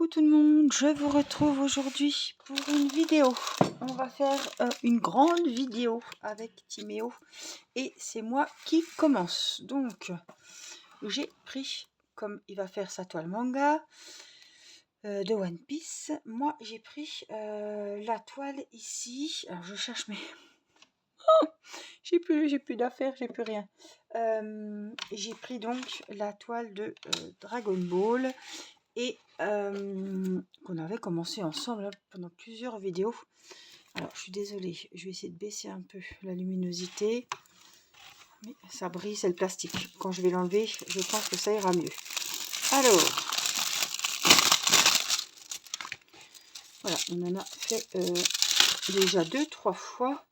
Coucou tout le monde, je vous retrouve aujourd'hui pour une vidéo. On va faire une grande vidéo avec Timéo et c'est moi qui commence. Donc j'ai pris, comme il va faire sa toile manga de One Piece, moi j'ai pris la toile ici. Alors je cherche mes... j'ai plus d'affaires, j'ai plus rien. J'ai pris donc la toile de Dragon Ball et qu'on avait commencé ensemble pendant plusieurs vidéos. Alors je suis désolée, je vais essayer de baisser un peu la luminosité, mais ça brille, c'est le plastique. Quand je vais l'enlever, je pense que ça ira mieux. Alors voilà, on en a fait déjà 2-3 fois.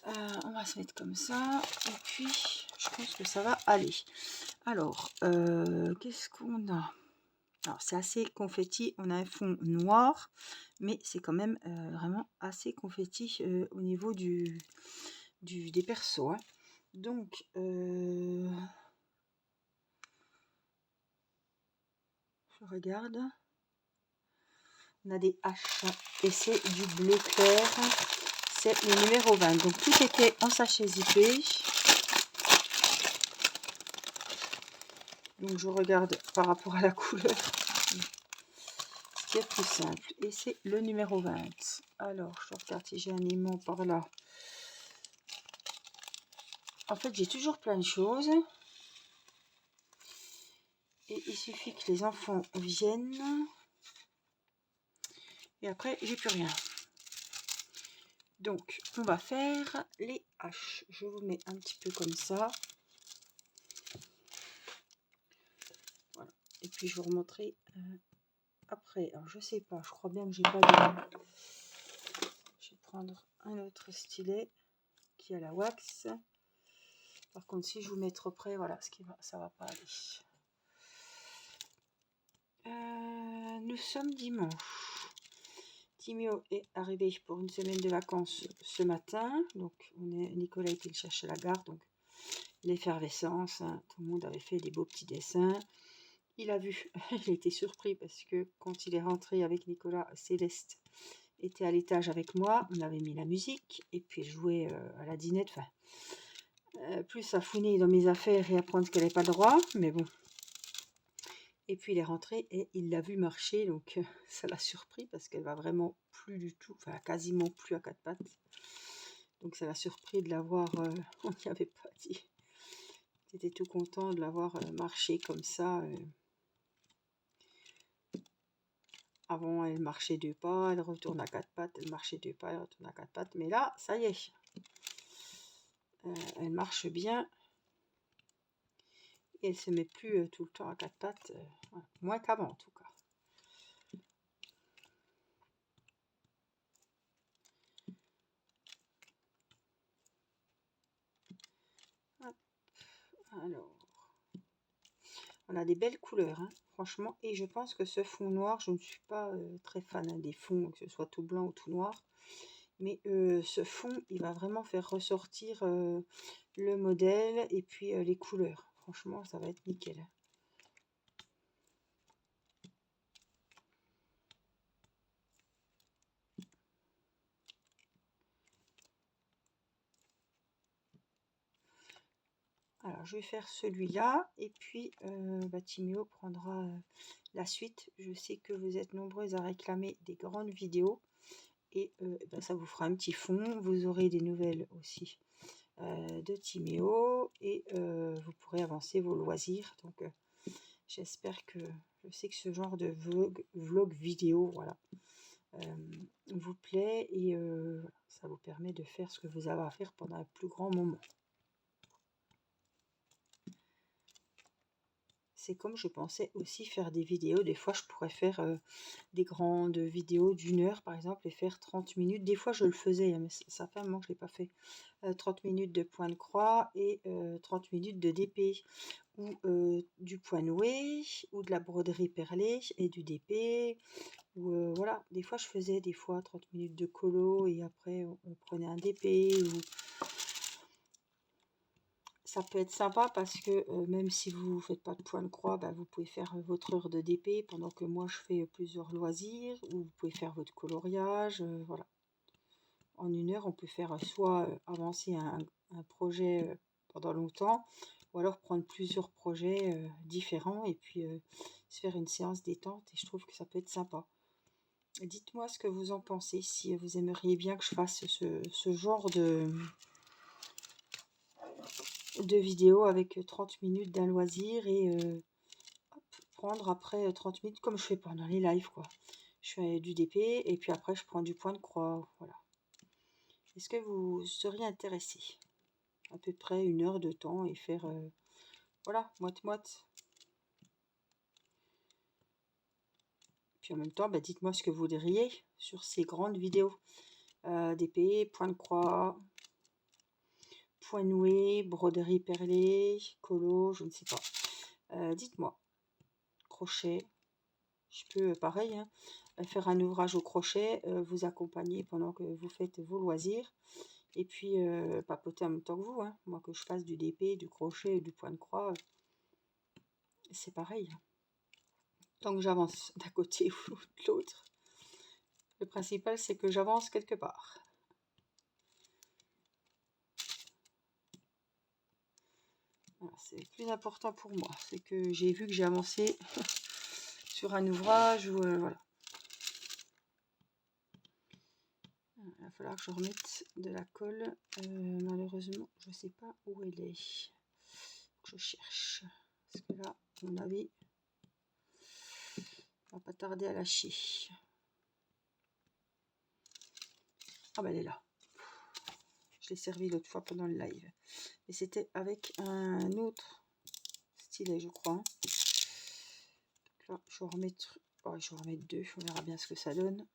On va se mettre comme ça et puis je pense que ça va aller. Alors qu'est-ce qu'on a? Alors c'est assez confetti, on a un fond noir, mais c'est quand même vraiment assez confetti au niveau des persos. Hein. Donc, je regarde, on a des H et c'est du bleu clair, c'est le numéro 20. Donc tout était en sachet zippé. Donc je regarde par rapport à la couleur. Qui est plus simple et c'est le numéro 20. Alors je regarde si j'ai un aimant par là. En fait j'ai toujours plein de choses et il suffit que les enfants viennent et après j'ai plus rien. Donc on va faire les haches. Je vous mets un petit peu comme ça, voilà. Et puis je vous remontrerai après. Alors je sais pas, je crois bien que j'ai pas de... Je vais prendre un autre stylet qui a la wax. Par contre si je vous mets trop près, voilà, ça va pas aller. Nous sommes dimanche. Timéo est arrivé pour une semaine de vacances ce matin. Donc Nicolas était le chercher à la gare. Donc l'effervescence, hein, tout le monde avait fait des beaux petits dessins. Il a vu, il était surpris parce que quand il est rentré avec Nicolas, Céleste était à l'étage avec moi. On avait mis la musique et puis joué à la dinette. Enfin, plus à fouiner dans mes affaires et à prendre ce qu'elle n'avait pas le droit. Mais bon. Et puis il est rentré et il l'a vu marcher. Donc ça l'a surpris parce qu'elle va vraiment plus du tout, enfin quasiment plus à quatre pattes. Donc ça l'a surpris de l'avoir, on n'y avait pas dit. J'étais tout content de l'avoir marché comme ça. Avant, elle marchait 2 pas, elle retourne à 4 pattes, elle marchait 2 pas, elle retourne à 4 pattes. Mais là, ça y est, elle marche bien. Et elle se met plus tout le temps à 4 pattes, voilà. Moins qu'avant en tout cas. Hop. Alors, on a des belles couleurs, hein, franchement. Et je pense que ce fond noir, je ne suis pas très fan hein, des fonds, que ce soit tout blanc ou tout noir. Mais ce fond, il va vraiment faire ressortir le modèle et puis les couleurs. Franchement, ça va être nickel. Alors, je vais faire celui-là et puis Timéo prendra la suite. Je sais que vous êtes nombreuses à réclamer des grandes vidéos et ça vous fera un petit fond. Vous aurez des nouvelles aussi de Timéo et vous pourrez avancer vos loisirs. Donc, j'espère que je sais que ce genre de vlog vidéo, voilà, vous plaît et ça vous permet de faire ce que vous avez à faire pendant un plus grand moment. C'est comme je pensais aussi faire des vidéos. Des fois, je pourrais faire des grandes vidéos d'1 heure, par exemple, et faire 30 minutes. Des fois, je le faisais, hein, mais ça fait un moment que je ne l'ai pas fait. 30 minutes de point de croix et 30 minutes de DP ou du point noué ou de la broderie perlée et du DP. Ou voilà, des fois, je faisais 30 minutes de colo et après, on prenait un DP. Ou... ça peut être sympa parce que même si vous ne faites pas de point de croix, bah, vous pouvez faire votre heure de DP pendant que moi je fais plusieurs loisirs, ou vous pouvez faire votre coloriage, voilà. En une heure, on peut faire soit avancer un projet pendant longtemps, ou alors prendre plusieurs projets différents et puis se faire une séance détente, et je trouve que ça peut être sympa. Dites-moi ce que vous en pensez, si vous aimeriez bien que je fasse ce genre de vidéo avec 30 minutes d'un loisir et hop, prendre après 30 minutes comme je fais pendant les lives, quoi. Je fais du DP et puis après je prends du point de croix, voilà. Est-ce que vous seriez intéressé? À peu près une heure de temps et faire, voilà, moite-moite. Puis en même temps, bah, dites-moi ce que vous voudriez sur ces grandes vidéos. DP, point de croix, point noué, broderie perlée, colo, je ne sais pas. Dites-moi. Crochet. Je peux, pareil, hein, faire un ouvrage au crochet, vous accompagner pendant que vous faites vos loisirs. Et puis papoter en même temps que vous. Hein. Moi, que je fasse du DP, du crochet, du point de croix, c'est pareil. Tant que j'avance d'un côté ou de l'autre. Le principal, c'est que j'avance quelque part. Voilà, c'est le plus important pour moi. C'est que j'ai vu que j'ai avancé sur un ouvrage ou voilà. Il va falloir que je remette de la colle. Malheureusement, je ne sais pas où elle est. Je cherche. Parce que là, à mon avis, on va pas tarder à lâcher. Ah ben elle est là. Je l'ai servi l'autre fois pendant le live. Et c'était avec un autre stylet, je crois. Donc là, je vais remettre. Oh, je vais remettre deux. On verra bien ce que ça donne.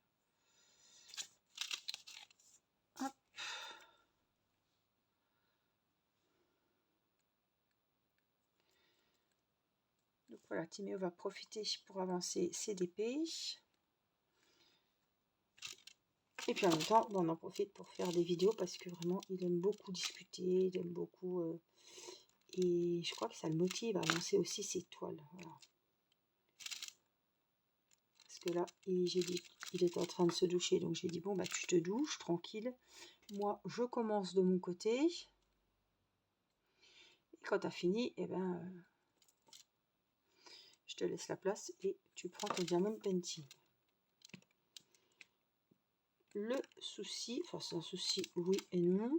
Hop. Donc voilà, Timéo va profiter pour avancer ses DP. Et puis en même temps, on en profite pour faire des vidéos parce que vraiment, il aime beaucoup discuter, il aime beaucoup... et je crois que ça le motive à avancer aussi ses toiles. Voilà. Parce que là, j'ai dit, il est en train de se doucher, donc j'ai dit, bon, bah tu te douches, tranquille. Moi, je commence de mon côté. Et quand tu as fini, eh ben, je te laisse la place et tu prends ton diamond painting. Le souci, enfin c'est un souci oui et non,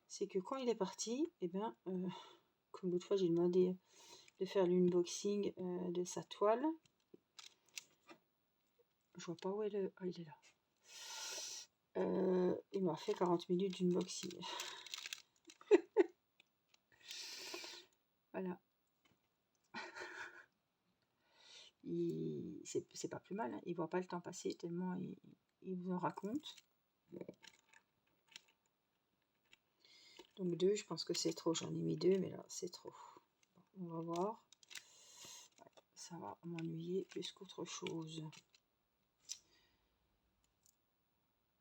c'est que quand il est parti, eh ben, comme l'autre fois j'ai demandé de faire l'unboxing de sa toile. Je vois pas où elle est. Ah, il est là. Il m'a fait 40 minutes d'unboxing. Voilà. C'est pas plus mal, hein. Il voit pas le temps passer tellement il vous en raconte. Donc 2, je pense que c'est trop. J'en ai mis 2, mais là c'est trop. Bon, on va voir. Ouais, ça va m'ennuyer plus qu'autre chose.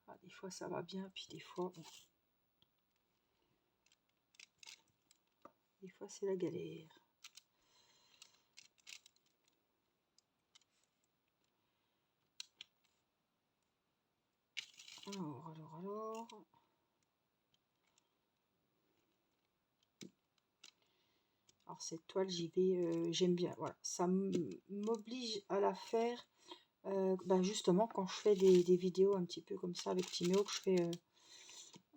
Ah, des fois ça va bien, puis des fois, bon. Des fois c'est la galère. Alors. Alors cette toile, j'y vais, j'aime bien. Voilà, ça m'oblige à la faire. Ben justement, quand je fais des vidéos un petit peu comme ça avec Timéo, que je fais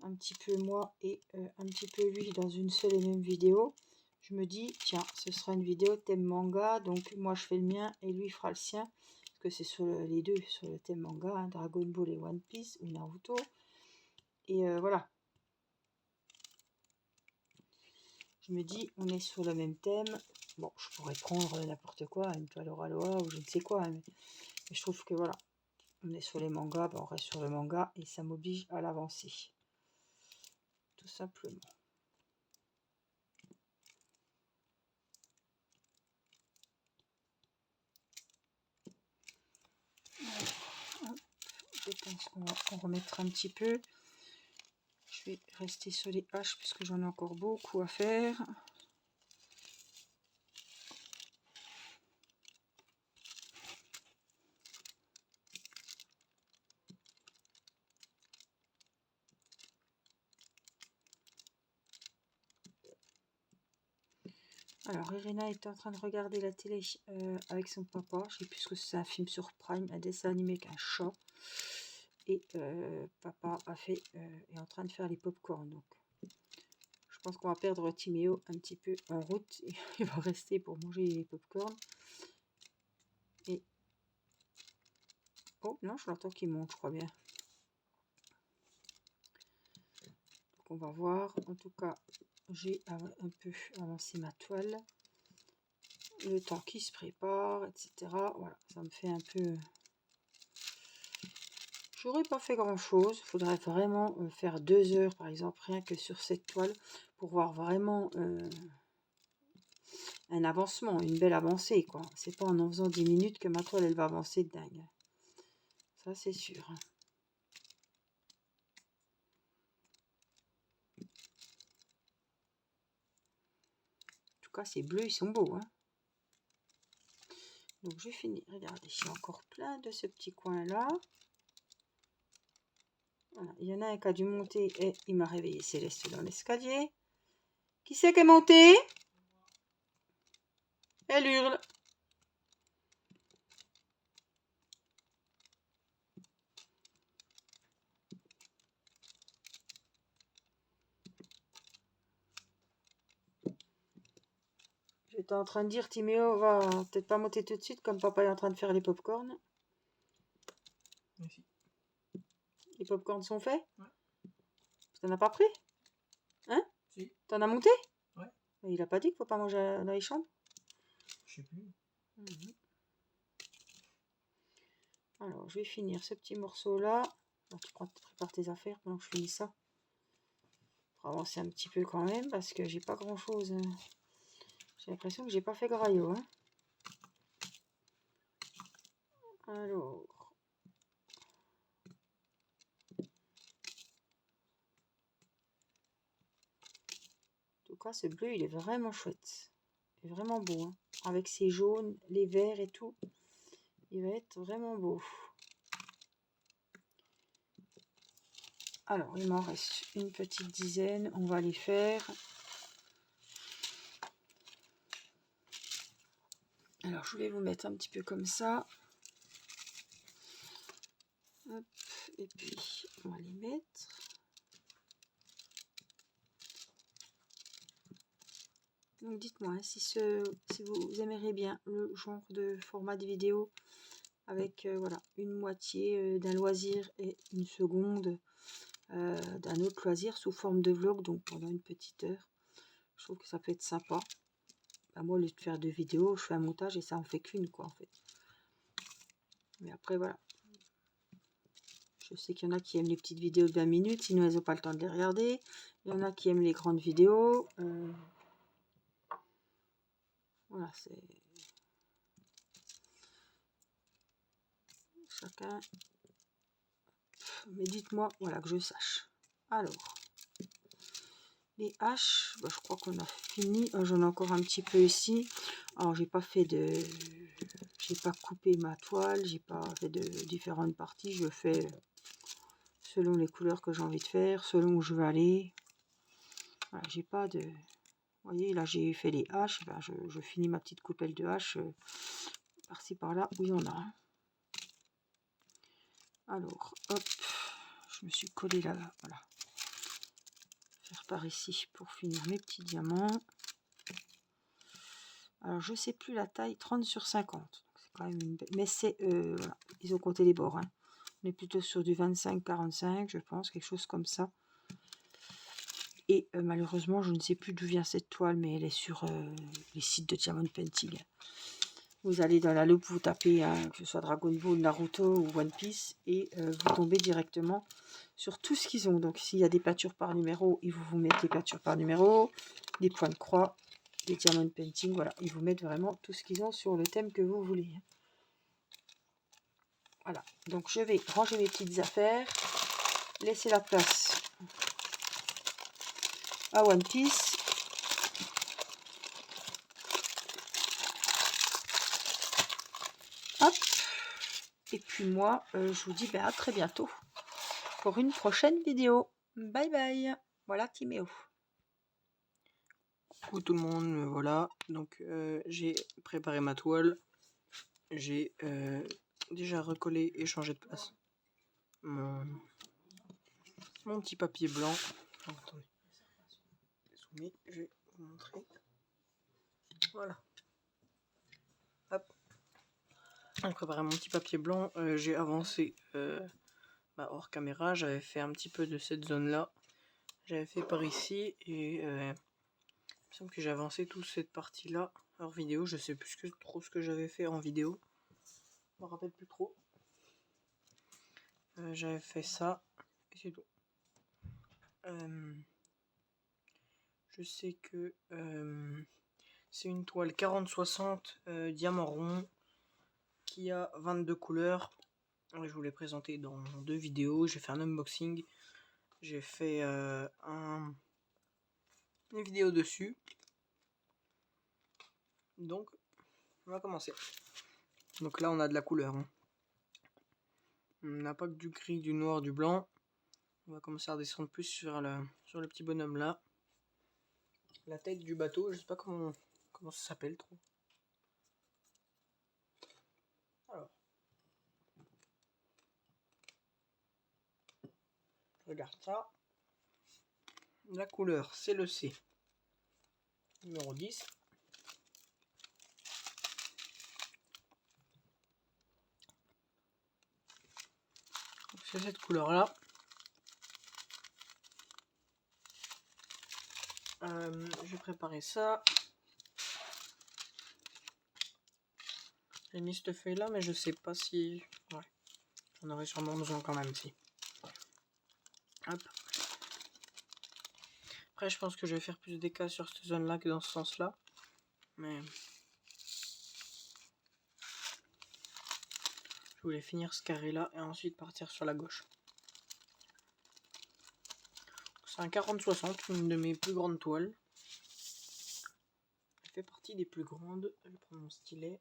un petit peu moi et un petit peu lui dans une seule et même vidéo, je me dis, tiens, ce sera une vidéo thème manga, donc moi je fais le mien et lui fera le sien, parce que c'est sur les deux, sur le thème manga, hein, Dragon Ball et One Piece, ou Naruto. Et voilà. Je me dis, on est sur le même thème. Bon, je pourrais prendre n'importe quoi, une toile au Aloha ou je ne sais quoi, hein, mais je trouve que voilà, on est sur les mangas, ben on reste sur le manga et ça m'oblige à l'avancer. Tout simplement. Je pense qu'on va en remettre un petit peu. Je vais rester sur les haches parce que j'en ai encore beaucoup à faire. Alors, Irina est en train de regarder la télé avec son papa. Je sais plus ce que c'est, un film sur Prime, un dessin animé avec un chat. Et papa est en train de faire les pop-corn. Donc, je pense qu'on va perdre Timéo un petit peu en route. Il va rester pour manger les pop-corn. Et... oh non, je l'entends qui monte, je crois bien. Donc, on va voir. En tout cas, j'ai un peu avancé ma toile. Le temps qui se prépare, etc. Voilà, ça me fait un peu... j'aurais pas fait grand chose. Il faudrait vraiment faire 2 heures, par exemple, rien que sur cette toile, pour voir vraiment un avancement, une belle avancée, quoi. C'est pas en faisant 10 minutes que ma toile, elle va avancer de dingue. Ça, c'est sûr. En tout cas, ces bleus, ils sont beaux, hein. Donc, j'ai fini. Regardez, j'ai encore plein de ce petit coin-là. Voilà. Il y en a un qui a dû monter et il m'a réveillé Céleste dans l'escalier. Qui c'est qui est monté? Elle hurle. J'étais en train de dire, Timéo va peut-être pas monter tout de suite, comme papa est en train de faire les pop-corn. Merci. Les pop-corn sont faits? Ouais. T'en as pas pris? Hein? Si. T'en as monté? Ouais. Mais il a pas dit qu'il faut pas manger dans les chambres? Je sais plus. Alors, je vais finir ce petit morceau-là. Tu prépares tes affaires pendant que je finis ça. Pour avancer un petit peu quand même, parce que j'ai pas grand-chose. J'ai l'impression que j'ai pas fait graillot, hein. Alors... en tout cas, ce bleu, il est vraiment chouette. Il est vraiment beau, hein. Avec ses jaunes, les verts et tout. Il va être vraiment beau. Alors, il m'en reste une petite dizaine. On va les faire. Alors, je vais vous mettre un petit peu comme ça. Hop, et puis, on va les mettre. Donc, dites-moi hein, si vous aimeriez bien le genre de format de vidéo avec voilà, une moitié d'un loisir et une seconde d'un autre loisir sous forme de vlog, donc pendant une petite heure. Je trouve que ça peut être sympa. Bah, moi, au lieu de faire 2 vidéos, je fais un montage et ça en fait qu'une, quoi, en fait. Mais après, voilà. Je sais qu'il y en a qui aiment les petites vidéos de 20 minutes, sinon elles n'ont pas le temps de les regarder. Il y en a qui aiment les grandes vidéos. Voilà, c'est... chacun... mais dites-moi, voilà, que je sache. Alors, les haches, bah, je crois qu'on a fini. Oh, j'en ai encore un petit peu ici. Alors, j'ai pas fait de... j'ai pas coupé ma toile, j'ai pas fait de différentes parties. Je fais selon les couleurs que j'ai envie de faire, selon où je veux aller. Voilà, j'ai pas de... vous voyez, là, j'ai fait les haches. Ben, je finis ma petite coupelle de haches par-ci, par-là, où il y en a. Alors, hop, je me suis collé là, voilà. Faire par ici pour finir mes petits diamants. Alors, je sais plus la taille, 30 sur 50. C'est quand même une... mais c'est... voilà, ils ont compté les bords. Hein. On est plutôt sur du 25-45, je pense, quelque chose comme ça. Et malheureusement, je ne sais plus d'où vient cette toile, mais elle est sur les sites de Diamond Painting. Vous allez dans la loupe, vous tapez, que ce soit Dragon Ball, Naruto ou One Piece, et vous tombez directement sur tout ce qu'ils ont. Donc, s'il y a des peintures par numéro, ils vous mettent les peintures par numéro, des points de croix, des Diamond Painting, voilà. Ils vous mettent vraiment tout ce qu'ils ont sur le thème que vous voulez. Voilà. Donc, je vais ranger mes petites affaires, laisser la place à One Piece. Hop. Et puis moi, je vous dis ben, à très bientôt pour une prochaine vidéo. Bye bye. Voilà Timéo. Coucou tout le monde, me voilà. Donc j'ai préparé ma toile. J'ai déjà recollé et changé de place mon petit papier blanc. Oh, attendez, je vais vous montrer. Voilà. Hop. J'ai préparé mon petit papier blanc. J'ai avancé hors caméra. J'avais fait un petit peu de cette zone là. J'avais fait par ici et il me semble que j'ai avancé toute cette partie là hors vidéo. Je sais plus trop ce que j'avais fait en vidéo. Je me rappelle plus trop. J'avais fait ça et c'est tout. Je sais que c'est une toile 40-60 diamant rond qui a 22 couleurs. Je vous l'ai présenté dans 2 vidéos. J'ai fait un unboxing. J'ai fait une vidéo dessus. Donc on va commencer. Donc là on a de la couleur. On n'a pas que du gris, du noir, du blanc. On va commencer à descendre plus sur le petit bonhomme là. La tête du bateau, je sais pas comment ça s'appelle trop. Alors, regarde ça. La couleur, c'est le C. Numéro 10. C'est cette couleur là. J'ai préparé ça. J'ai mis cette feuille là, mais je sais pas si... Ouais, j'en aurais sûrement besoin quand même si. Hop. Après je pense que je vais faire plus des cas sur cette zone là que dans ce sens là. Mais... je voulais finir ce carré là et ensuite partir sur la gauche. C'est un 40-60, une de mes plus grandes toiles. Elle fait partie des plus grandes. Je prends mon stylet.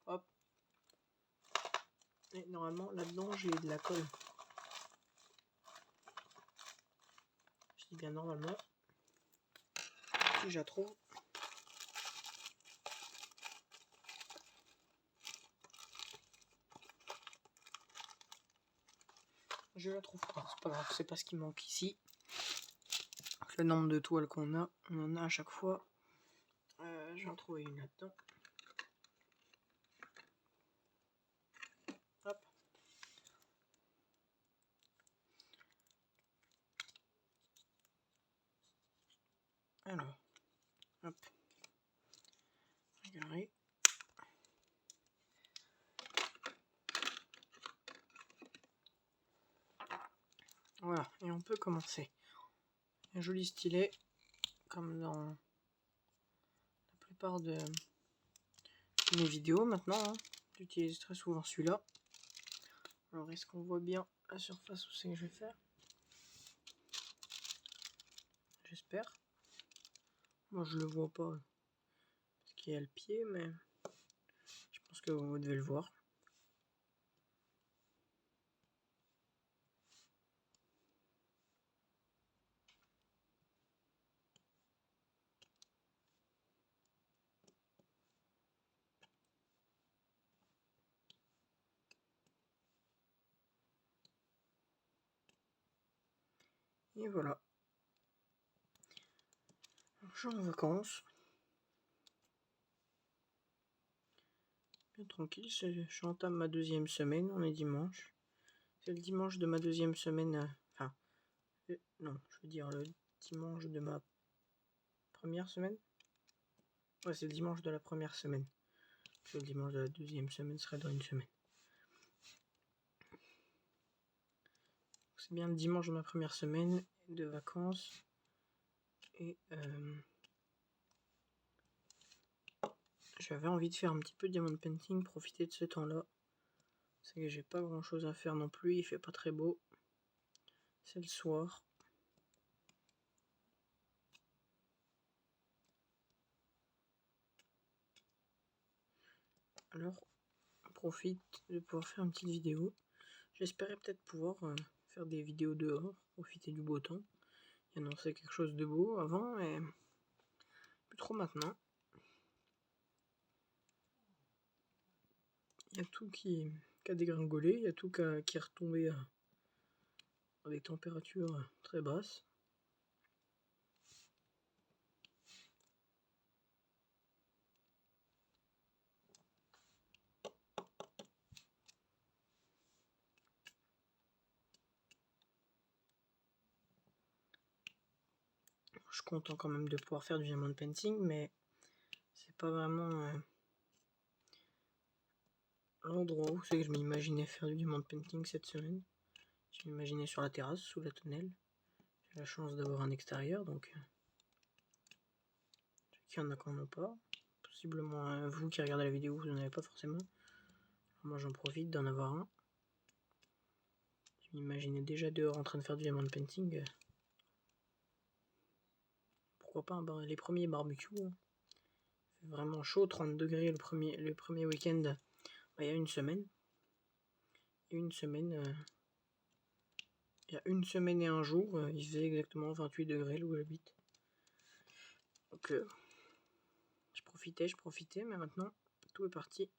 Hop. Et normalement là-dedans j'ai de la colle. Je dis bien normalement. Si je la trouve. Je la trouve pas, c'est pas grave, c'est pas ce qui manque ici. Donc, le nombre de toiles qu'on a, on en a à chaque fois. Je vais en trouver une là-dedans. Hop. Alors, hop. Regardez. Voilà, et on peut commencer. Un joli stylet, comme dans la plupart de mes vidéos maintenant. J'utilise très souvent celui-là. Alors, est-ce qu'on voit bien la surface où c'est que je vais faire? J'espère. Moi, je le vois pas parce qu'il y a le pied, mais je pense que vous devez le voir. Et voilà. Alors, je suis en vacances. Bien tranquille, je entame ma 2e semaine, on est dimanche. C'est le dimanche de ma 2e semaine, non, je veux dire le dimanche de ma première semaine. Ouais, c'est le dimanche de la première semaine. Parce que le dimanche de la 2e semaine serait dans une semaine. C'est bien le dimanche de ma première semaine de vacances. Et j'avais envie de faire un petit peu de diamond painting, profiter de ce temps-là. C'est que j'ai pas grand chose à faire non plus, il fait pas très beau. C'est le soir. Alors, on profite de pouvoir faire une petite vidéo. J'espérais peut-être pouvoir faire des vidéos dehors, profiter du beau temps. Il annonçait quelque chose de beau avant, et plus trop maintenant. Il y a tout qui a dégringolé, il y a tout qui est retombé à des températures très basses. Je suis content quand même de pouvoir faire du diamond painting, mais c'est pas vraiment l'endroit où c'est que je m'imaginais faire du diamond painting cette semaine. Je m'imaginais sur la terrasse, sous la tonnelle. J'ai la chance d'avoir un extérieur, donc il y en a qui n'en ont pas. Possiblement vous qui regardez la vidéo, vous n'en avez pas forcément. Alors moi j'en profite d'en avoir un. Je m'imaginais déjà dehors en train de faire du diamond painting. Pourquoi pas les premiers barbecues. Hein. Il fait vraiment chaud, 30 degrés le premier week-end, il y a une semaine. Il y a une semaine et un jour, il faisait exactement 28 degrés là où j'habite. Donc je profitais, mais maintenant tout est parti.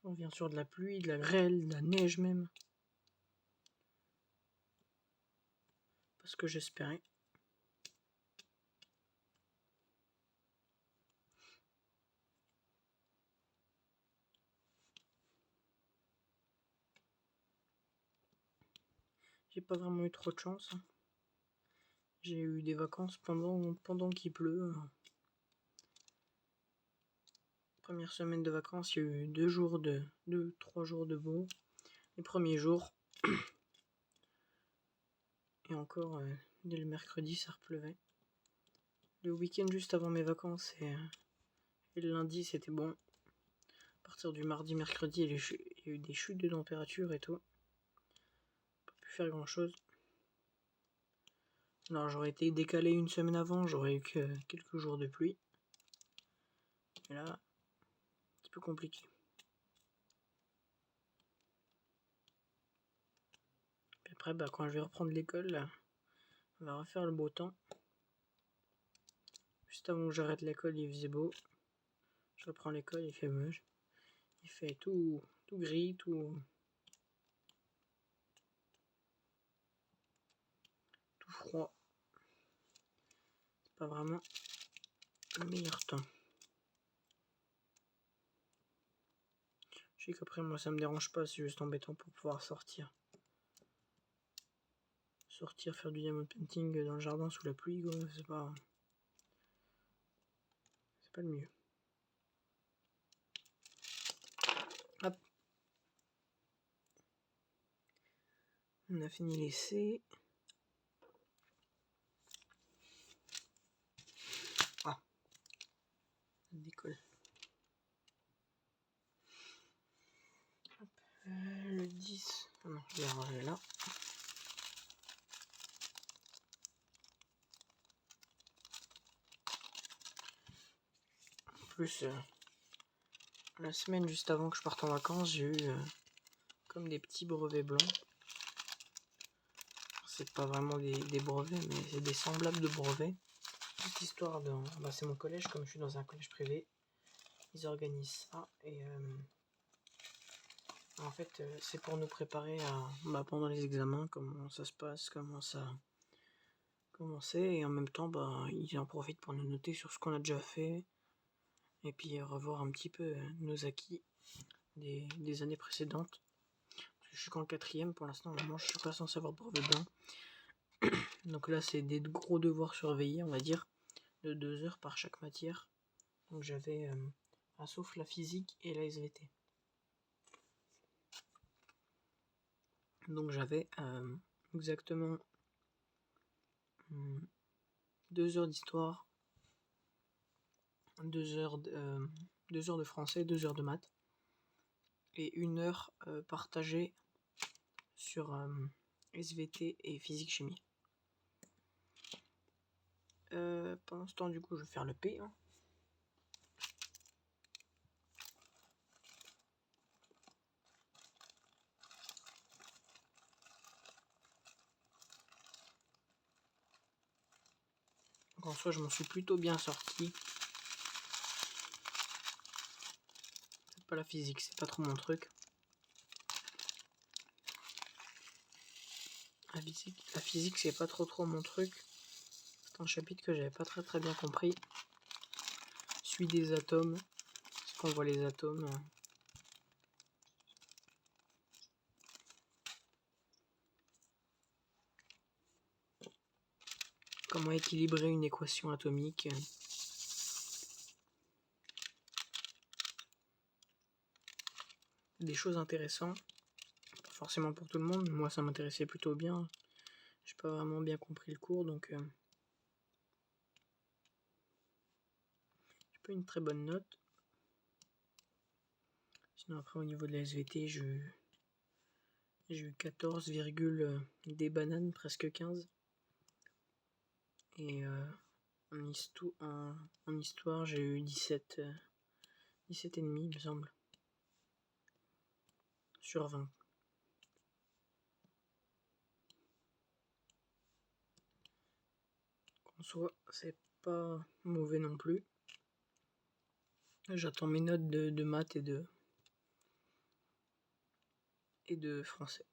On vient sur de la pluie, de la grêle, de la neige même. Parce que j'espérais. J'ai pas vraiment eu trop de chance. Hein. J'ai eu des vacances pendant qu'il pleut. Première semaine de vacances, il y a eu 3 jours de beau. Les premiers jours. Et encore, dès le mercredi, ça repleuvait. Le week-end juste avant mes vacances et le lundi, c'était bon. À partir du mardi, mercredi, il y a eu des chutes de température et tout. Pas pu faire grand-chose. Alors j'aurais été décalé une semaine avant, j'aurais eu que quelques jours de pluie. Et là, un petit peu compliqué. Puis après, quand je vais reprendre l'école, on va refaire le beau temps. Juste avant que j'arrête l'école, il faisait beau. Je reprends l'école, il fait moche. Il fait tout gris, tout froid. C'est pas vraiment le meilleur temps. Je sais qu'après, moi, ça me dérange pas, c'est juste embêtant pour pouvoir sortir. Faire du diamond painting dans le jardin sous la pluie, quoi, c'est pas le mieux. Hop. On a fini l'essai. Ah. Ça décolle. Hop. Le 10. Ah non, je vais ranger là. En plus, la semaine juste avant que je parte en vacances, j'ai eu comme des petits brevets blancs. C'est pas vraiment des brevets, mais c'est des semblables de brevets. Petite histoire de... c'est mon collège, comme je suis dans un collège privé. Ils organisent ça et en fait c'est pour nous préparer à pendant les examens, comment ça se passe, comment c'est, et en même temps ils en profitent pour nous noter sur ce qu'on a déjà fait et puis revoir un petit peu nos acquis des années précédentes. Je suis qu'en 4ème pour l'instant, normalement je suis pas censé avoir de brevet blanc. Donc là c'est des gros devoirs surveillés, on va dire, de 2 heures par chaque matière. Donc j'avais sauf la physique et la SVT. Donc j'avais exactement 2 heures d'histoire, 2 heures de français, 2 heures de maths et 1 heure partagée sur SVT et physique-chimie. Pendant ce temps, du coup, je vais faire le P. Hein. Donc en soi, je m'en suis plutôt bien sorti. Peut-être pas la physique, c'est pas trop mon truc. La physique, c'est pas trop mon truc. C'est un chapitre que j'avais pas très bien compris. Celui des atomes. Est-ce qu'on voit les atomes? Comment équilibrer une équation atomique? Des choses intéressantes. Pas forcément pour tout le monde. Moi, ça m'intéressait plutôt bien. J'ai pas vraiment bien compris le cours, donc j'ai pas une très bonne note. Sinon après au niveau de la SVT, j'ai eu 14, des bananes, presque 15. Et en histoire, j'ai eu 17 et demi, il me semble, sur 20. En soi, c'est pas mauvais non plus. J'attends mes notes de maths et de français.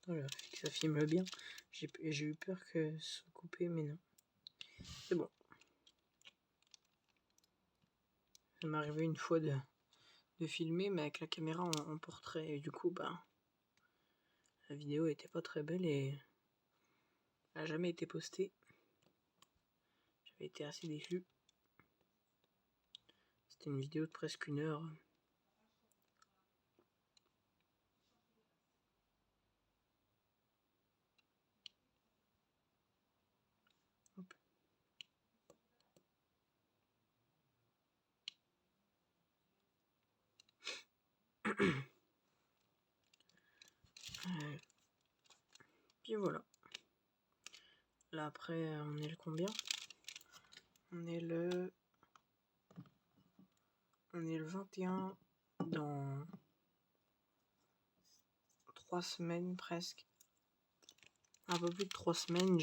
Voilà, que ça filme bien. J'ai eu peur que ça soit coupé, mais non. C'est bon. Ça m'est arrivé une fois de filmer, mais avec la caméra en portrait. Et du coup, la vidéo était pas très belle et elle n'a jamais été postée. J'avais été assez déçu. C'était une vidéo de presque 1 heure. Hop. Puis voilà. Là après, on est le combien? On est le 21 dans 3 semaines presque. Un peu plus de 3 semaines,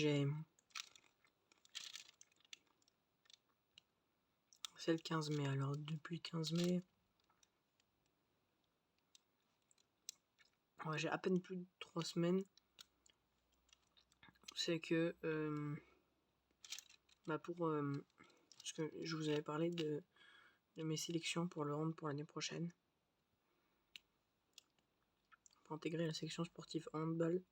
c'est le 15 mai, alors depuis le 15 mai, ouais, j'ai à peine plus de 3 semaines. C'est que parce que je vous avais parlé de mes sélections pour le hand pour l'année prochaine. Pour intégrer la section sportive handball.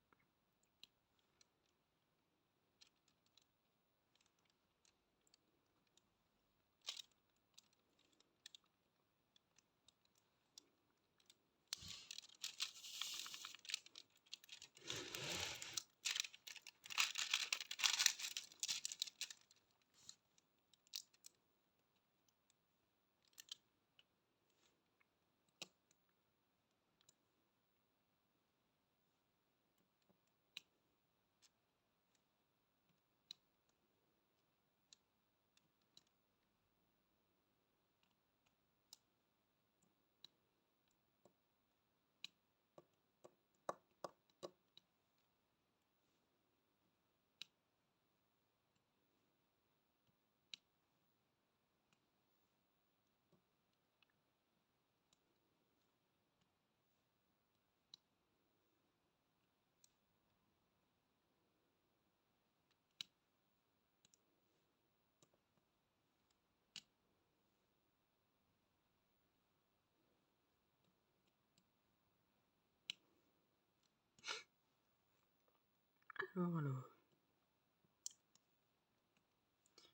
Alors.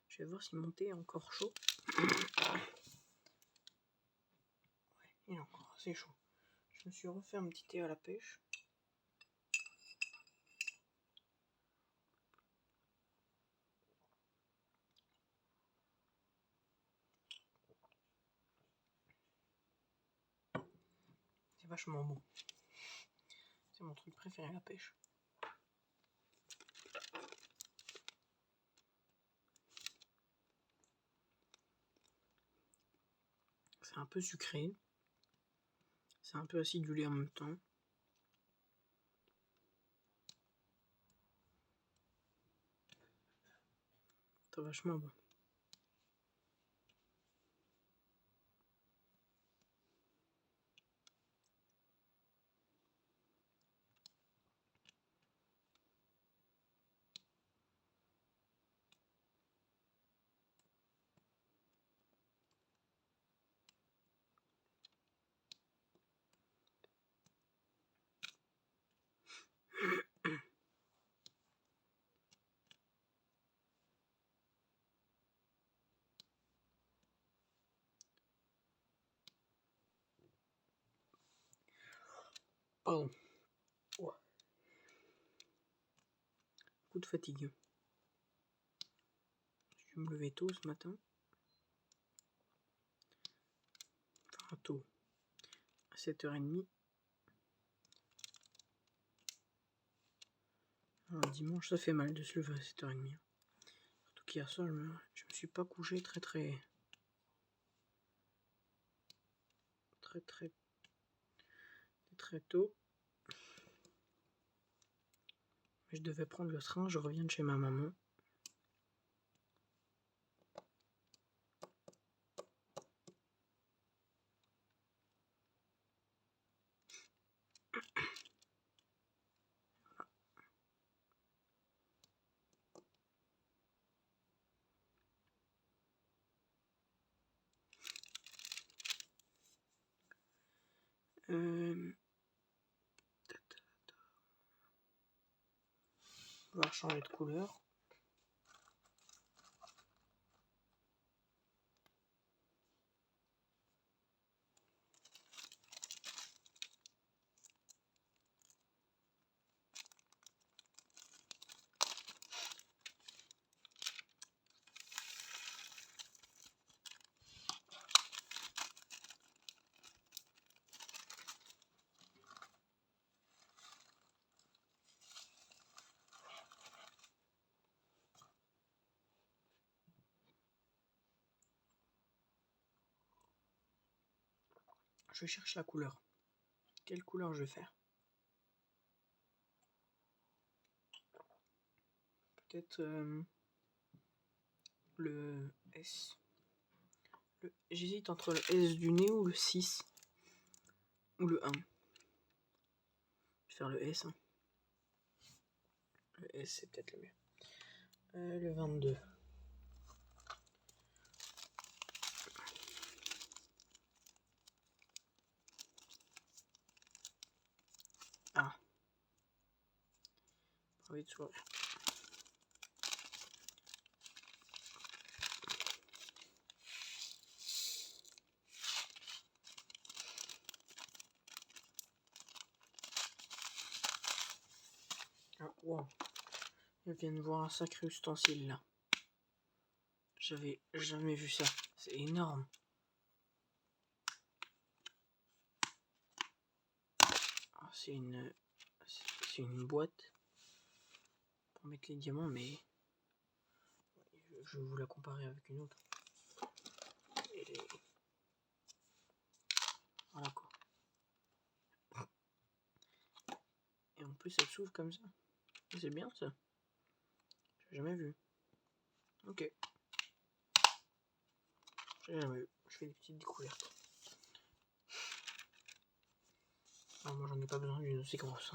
Je vais voir si mon thé est encore chaud. Ouais, il est encore assez chaud. Je me suis refait un petit thé à la pêche. C'est vachement bon. C'est mon truc préféré à la pêche. C'est un peu sucré. C'est un peu acidulé en même temps. C'est vachement bon. Pardon. Ouais. Coup de fatigue. Je vais me lever tôt ce matin. Enfin tôt. À 7h30. Alors, dimanche, ça fait mal de se lever à 7h30. Surtout qu'hier soir, je me suis pas couché très tôt. Mais je devais prendre le train, je reviens de chez ma maman. On va changer de couleur. Je cherche la couleur. Quelle couleur je vais faire? Peut-être le S. J'hésite entre le S du nez ou le 6. Ou le 1. Je vais faire le S. Hein. Le S, c'est peut-être le mieux. Le 22. Ah. Pas envie de sourire. Ah, wow. Je viens de voir un sacré ustensile là. J'avais jamais vu ça. C'est énorme. Ah, c'est une boîte pour mettre les diamants, mais je vais vous la comparer avec une autre. Voilà quoi. Et en plus elle s'ouvre comme ça. C'est bien ça. J'ai jamais vu. Ok. J'ai jamais vu. Je fais des petites découvertes. Ah, moi j'en ai pas besoin d'une aussi grosse.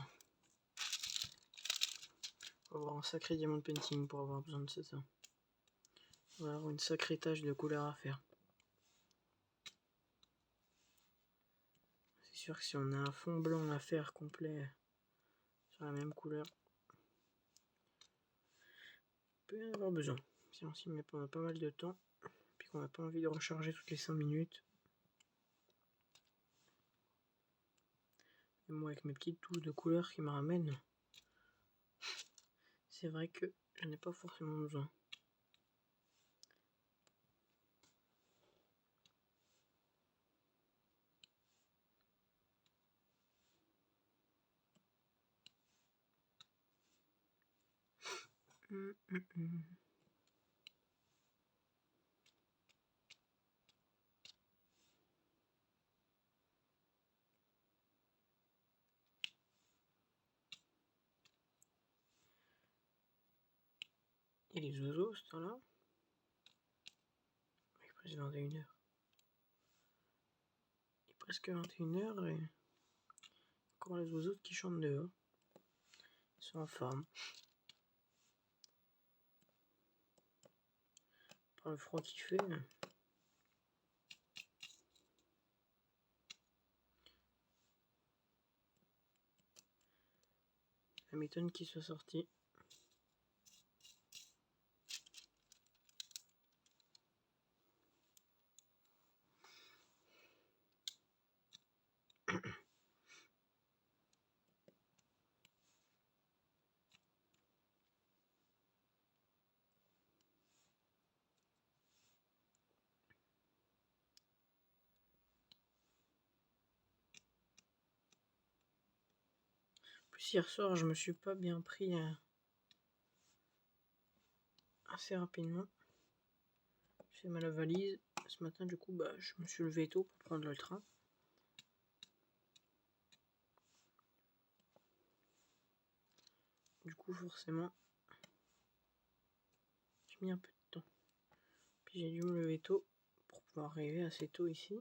Faut avoir un sacré diamant de painting pour avoir besoin de ça. On va avoir une sacrée tâche de couleur à faire. C'est sûr que si on a un fond blanc à faire complet sur la même couleur, on peut en avoir besoin. Si on s'y met pendant pas mal de temps, puis qu'on n'a pas envie de recharger toutes les 5 minutes. Et moi avec mes petites touches de couleur qui me ramènent, c'est vrai que je n'ai pas forcément besoin. Et les oiseaux, ce temps-là. Il est presque 21h. Il est presque 21h et encore les oiseaux qui chantent dehors. Ils sont en forme. Par le froid qu'il fait. Ça m'étonne qu'il soit sorti. Plus hier soir, je me suis pas bien pris assez rapidement. J'ai fait mal à la valise. Ce matin, du coup, je me suis levé tôt pour prendre le train. Du coup, forcément, j'ai mis un peu de temps. Puis j'ai dû me lever tôt pour pouvoir arriver assez tôt ici.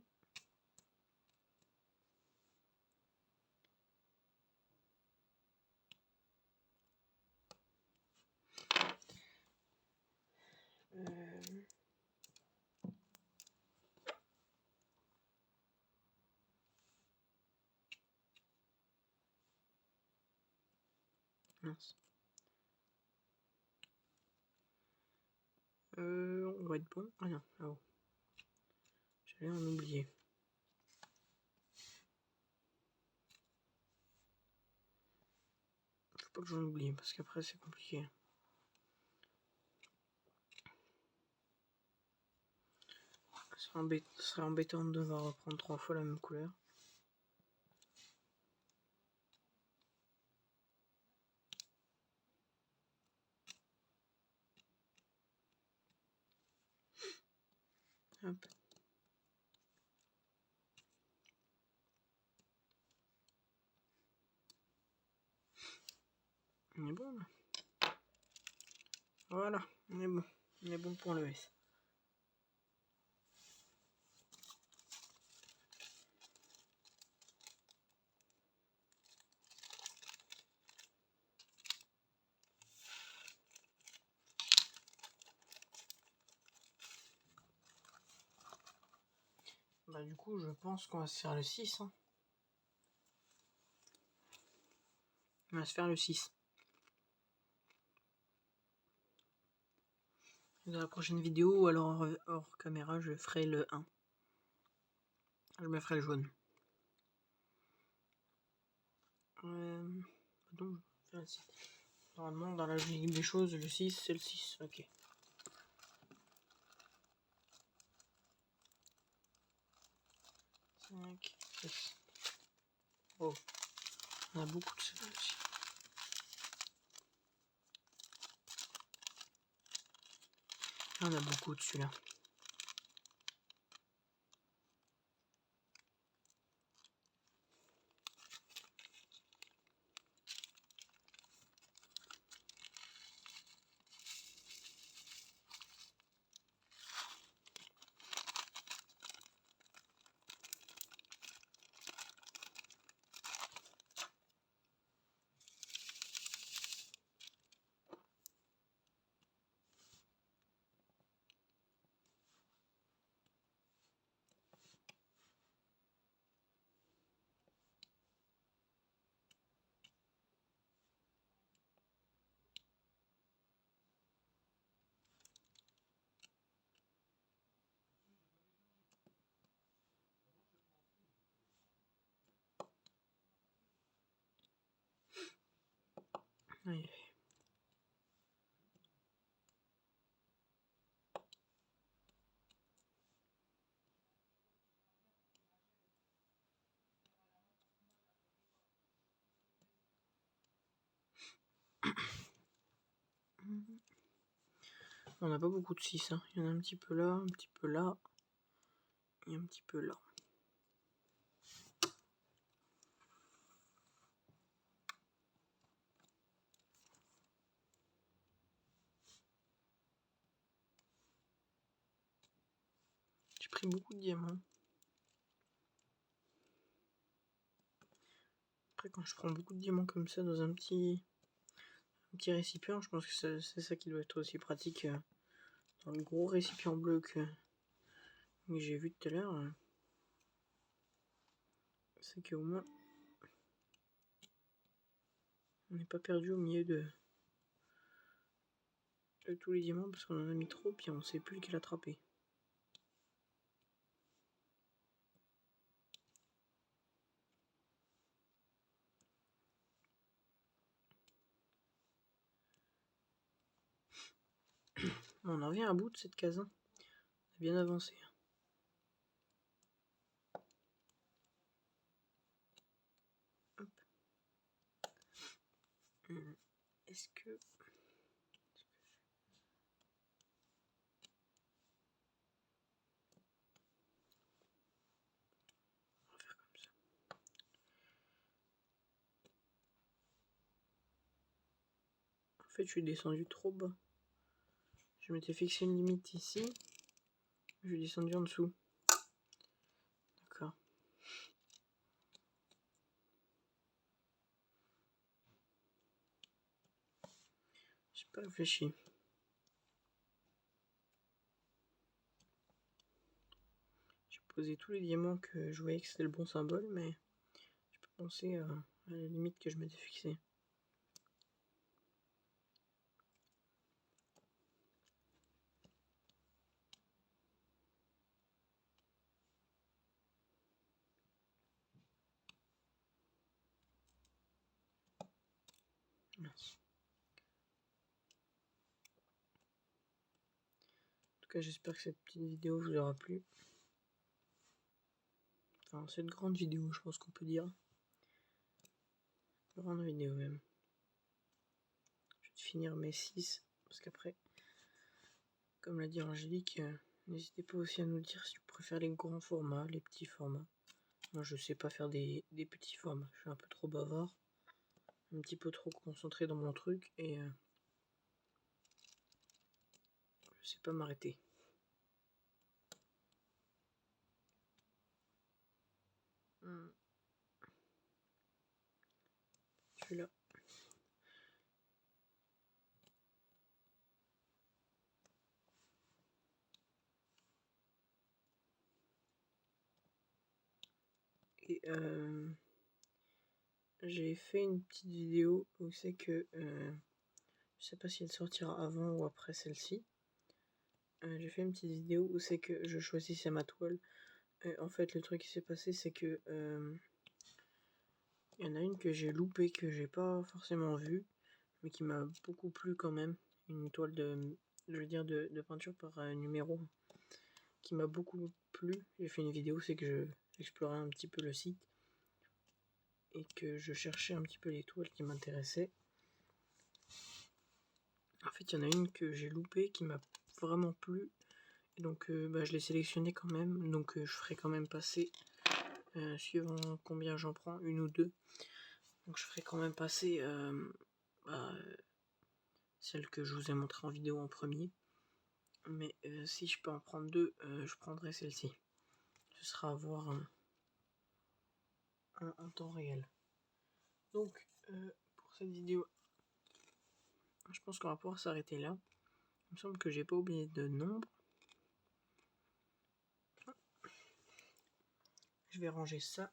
Mince. On va être bon. Ah non, là-haut. J'allais en oublier. Faut pas que j'en oublie parce qu'après c'est compliqué. Ce serait embêtant de devoir reprendre 3 fois la même couleur. Hop. On est bon là. Voilà, on est bon. On est bon pour le S. Du coup, je pense qu'on va se faire le 6. Hein. On va se faire le 6. Dans la prochaine vidéo, ou alors hors caméra, je ferai le 1. Je me ferai le jaune. Donc, normalement, dans la logique des choses, le 6, c'est le 6. Ok. Oh, on a beaucoup de ceux-là aussi. On a beaucoup de celui-là. Aïe. On n'a pas beaucoup de 6. Hein. Il y en a un petit peu là, un petit peu là. Et un petit peu là. pris beaucoup de diamants. Après, quand je prends beaucoup de diamants comme ça dans un petit récipient, je pense que c'est ça qui doit être aussi pratique dans le gros récipient bleu que j'ai vu tout à l'heure. C'est qu'au moins on n'est pas perdu au milieu de tous les diamants parce qu'on en a mis trop puis on sait plus lequel attraper. On en revient à bout de cette case. On a bien avancé. Hop. Est-ce que... On va faire comme ça. En fait, je suis descendu trop bas. Je m'étais fixé une limite ici. Je suis descendu en dessous. D'accord. J'ai pas réfléchi. J'ai posé tous les diamants que je voyais que c'était le bon symbole, mais j'ai pas pensé à la limite que je m'étais fixée. Mince. En tout cas, j'espère que cette petite vidéo vous aura plu. Enfin, cette grande vidéo, je pense qu'on peut dire. Grande vidéo même. Je vais finir mes 6, parce qu'après, comme l'a dit Angélique, n'hésitez pas aussi à nous dire si vous préférez les grands formats, les petits formats. Moi, je sais pas faire des petits formats. Je suis un peu trop bavard, un petit peu trop concentré dans mon truc, et je sais pas m'arrêter. Celui-là. Et j'ai fait une petite vidéo où c'est que je sais pas si elle sortira avant ou après celle-ci. J'ai fait une petite vidéo où c'est que je choisissais ma toile. En fait, le truc qui s'est passé, c'est que il y en a une que j'ai loupée, que j'ai pas forcément vue, mais qui m'a beaucoup plu quand même. Une toile de peinture par numéro qui m'a beaucoup plu. J'ai fait une vidéo, c'est que j'explorais un petit peu le site et que je cherchais un petit peu les toiles qui m'intéressaient. En fait, il y en a une que j'ai loupée qui m'a vraiment plu. Et donc, je l'ai sélectionnée quand même. Donc, je ferai quand même passer, suivant combien j'en prends, une ou deux. Donc, je ferai quand même passer celle que je vous ai montrée en vidéo en premier. Mais si je peux en prendre deux, je prendrai celle-ci. Ce sera à voir en temps réel. Donc, pour cette vidéo, je pense qu'on va pouvoir s'arrêter là. Il me semble que j'ai pas oublié de nombre. Je vais ranger ça.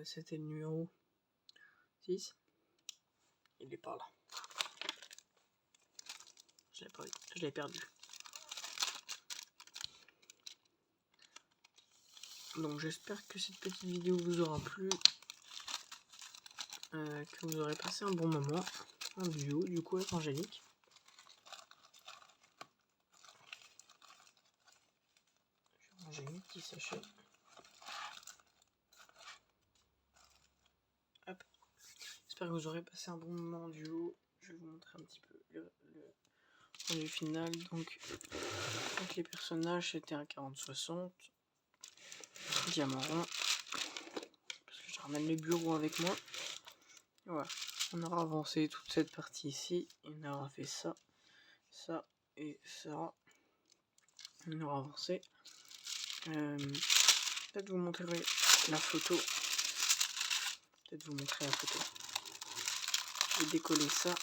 C'était le numéro 6. Il est par là. Je l'ai perdu. Donc j'espère que cette petite vidéo vous aura plu. Que vous aurez passé un bon moment en duo du coup avec Angélique. Je vais ranger mes petits sachets. Hop. J'espère que vous aurez passé un bon moment en duo. Je vais vous montrer un petit peu le rendu final. Donc les personnages c'était un 40-60. Diamant rond. Parce que je ramène le bureau avec moi. Et voilà. On aura avancé toute cette partie ici. Et on aura fait ça, ça et ça. On aura avancé. Peut-être vous montrerai la photo. Je vais décoller ça.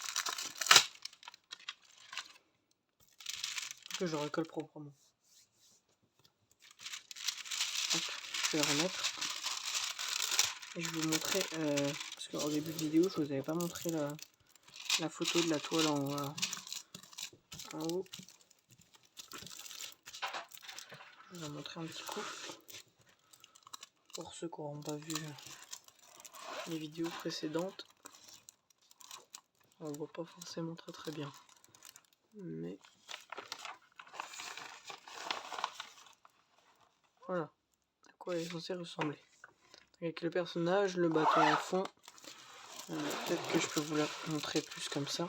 Que je recolle proprement. Hop, je vais le remettre. Et je vais vous montrer, parce qu'au début de vidéo, je vous avais pas montré la photo de la toile en haut. Je vais vous montrer un petit coup. Pour ceux qui n'auront pas vu les vidéos précédentes. On ne voit pas forcément très bien. Mais voilà à quoi elle est censée ressembler. Avec le personnage, le bâton en fond. Peut-être que je peux vous la montrer plus comme ça.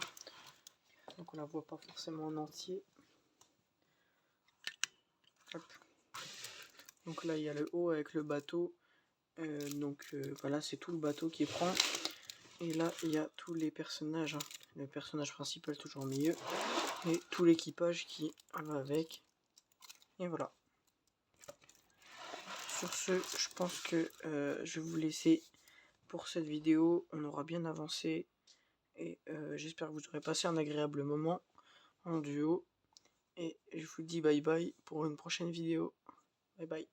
Donc on la voit pas forcément en entier. Hop. Donc là il y a le haut avec le bateau. Voilà, c'est tout le bateau qui prend. Et là il y a tous les personnages. Le personnage principal toujours au milieu. Et tout l'équipage qui va avec. Et voilà. Sur ce, je pense que je vais vous laisser pour cette vidéo. On aura bien avancé. Et j'espère que vous aurez passé un agréable moment en duo. Et je vous dis bye bye pour une prochaine vidéo. Bye bye.